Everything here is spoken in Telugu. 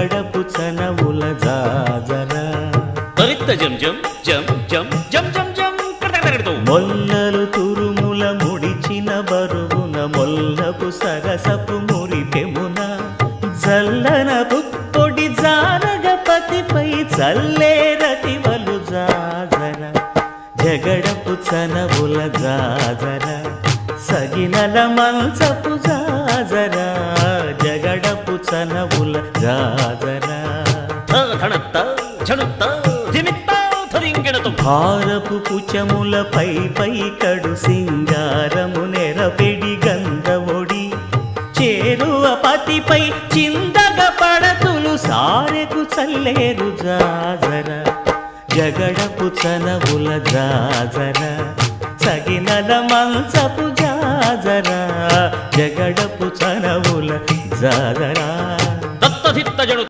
జగడపు చనవుల జాజరా తరిత్త జం జం జం జం జం జం జం కడతగడతో మొల్లలు తురుముల ముడిచిన బరువున మొల్లపు సరసపు మురిపెమున జల్లన పుప్పొడి జానగపతిపై చల్లేరతివలు జాజర జగడపు చనవుల జాజర సగినల మంచపు జాజర జగడపు చనవుల జాజర ధనత్త ఝణుత్త ధిమిత్త ధరింగిణతో భారపు కుచముల పై కడు సింగారము నెరపెడి గంధవొడి చేరువ పతిపై చిందగ పడతులు సారెకు చల్లేరు జాజర జగడపు చనవుల జాజర సగినల మంచపు జాజర జగడపు చనవుల జాజర దత్తధిత్త జడు